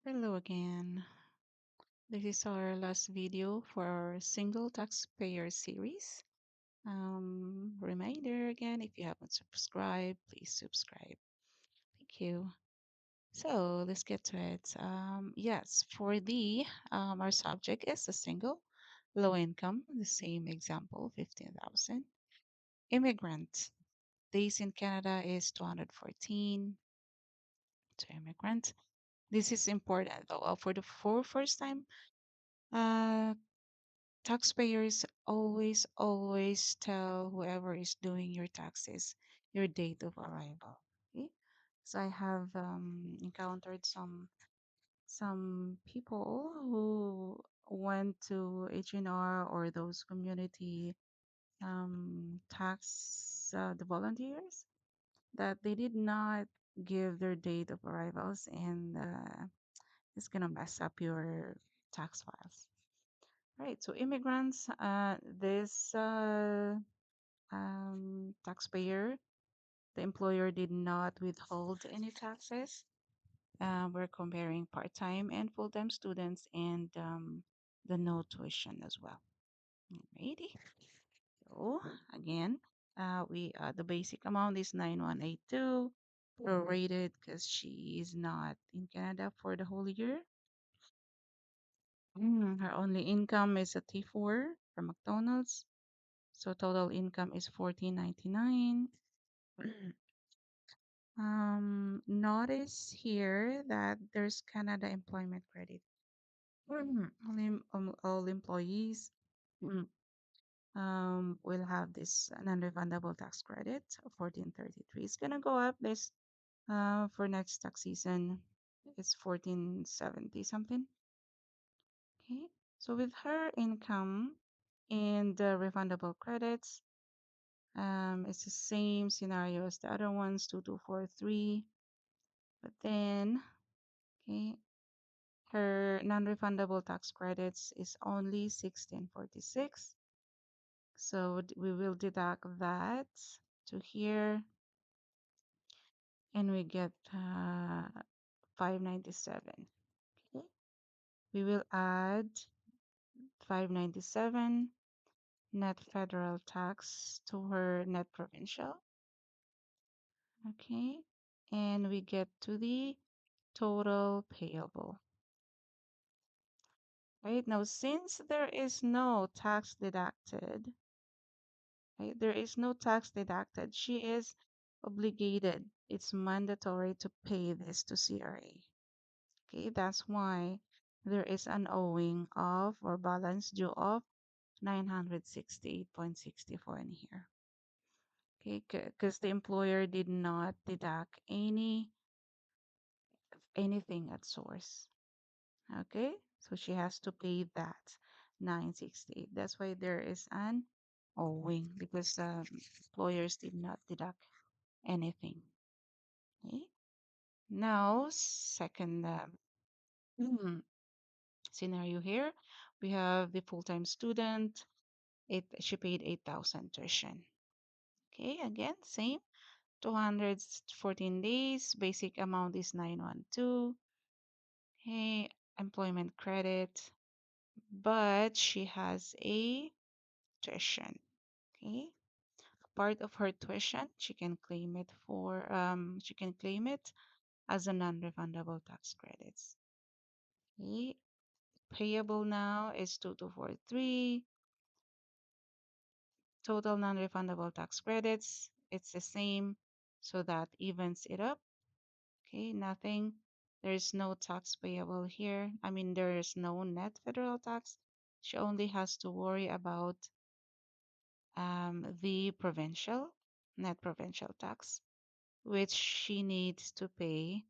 Hello again. This is our last video for our single taxpayer series. Reminder again, if you haven't subscribed, please subscribe. Thank you. So let's get to it. Yes, for the our subject is a single, low income, the same example, 15,000. Immigrant, days in Canada is 214 to immigrant. This is important though. For the first time uh, taxpayers always tell whoever is doing your taxes your date of arrival. Okay? So I have encountered some people who went to H&R or those community tax the volunteers that they did not give their date of arrivals, and it's gonna mess up your tax files. Right. So immigrants, this taxpayer, the employer did not withhold any taxes. We're comparing part-time and full-time students and the no tuition as well. Alrighty. So again, we the basic amount is 9182 prorated because she is not in Canada for the whole year. Her only income is a T4 from McDonald's. So total income is 1499. Notice here that there's Canada employment credit. All employees mm, will have this non-refundable tax credit of 1433. It's gonna go up this for next tax season. It's 1470 something. Okay, so with her income and the refundable credits, it's the same scenario as the other ones, 2243. But then, okay, her non-refundable tax credits is only 1646. So we will deduct that to here, and we get 597. Okay, we will add 597 net federal tax to her net provincial. Okay, and we get to the total payable. Right now, since there is no tax deducted, right, there is no tax deducted, she is obligated. It's mandatory to pay this to CRA. Okay, that's why there is an owing of or balance due of 968.64 in here. Okay, because the employer did not deduct anything at source. Okay, so she has to pay that 968. That's why there is an owing because employers did not deduct anything. Okay, now second scenario here, we have the full-time student. She paid 8,000 tuition. Okay, again same 214 days. Basic amount is 912. Okay, employment credit, but she has a tuition. Okay, part of her tuition she can claim it as a non-refundable tax credits. Okay, payable now is 2243. Total non-refundable tax credits, it's the same, so that evens it up. Okay, nothing. There's no tax payable here. I mean, there is no net federal tax. She only has to worry about the provincial, net provincial tax, which she needs to pay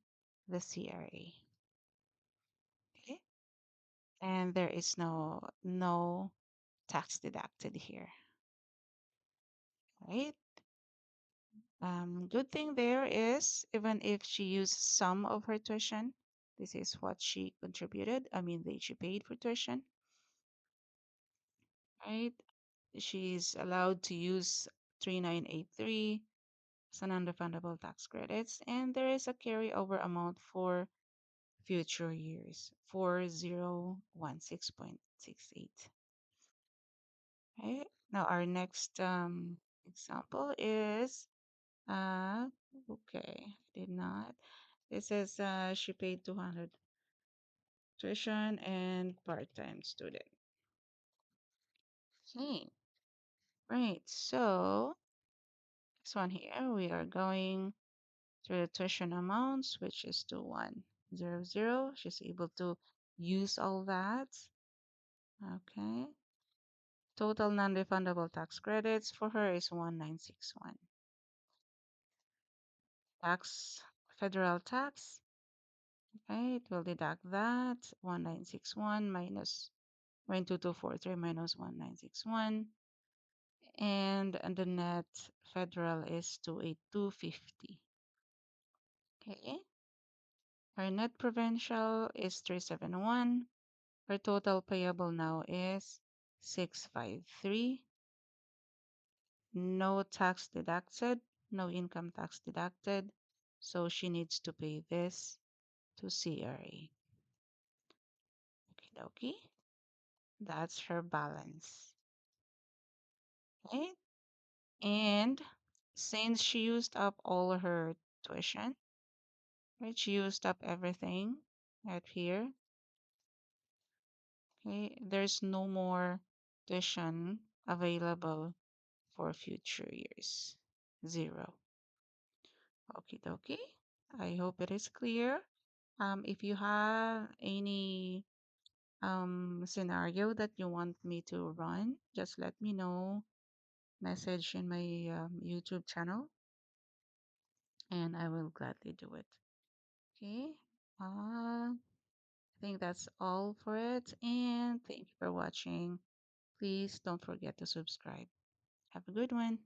the CRA. Okay, and there is no tax deducted here, right? Good thing there is even if she used some of her tuition, this is what she contributed. I mean, she paid for tuition, right? She's allowed to use 3983 as non-refundable tax credits, and there is a carryover amount for future years. 4016.68. Right? Now our next example is okay, did not. This is she paid 200 tuition and part-time student. Okay, right. So this one here, we are going through the tuition amounts, which is 2100. She's able to use all that. Okay. Total non-refundable tax credits for her is 1961. Tax, federal tax, okay, it will deduct that 1961 minus 0.2243 minus 1961, and the net federal is 28250. Okay, our net provincial is 371. Our total payable now is 653. No tax deducted, no income tax deducted. So she needs to pay this to CRA. Okie dokie. That's her balance. Okay. And since she used up all her tuition, right? She used up everything right here. Okay. There's no more tuition available for future years. Zero. Okie dokie. I hope it is clear. If you have any scenario that you want me to run, just let me know. Message in my YouTube channel, and I will gladly do it. Okay. I think that's all for it, and thank you for watching. Please don't forget to subscribe. Have a good one.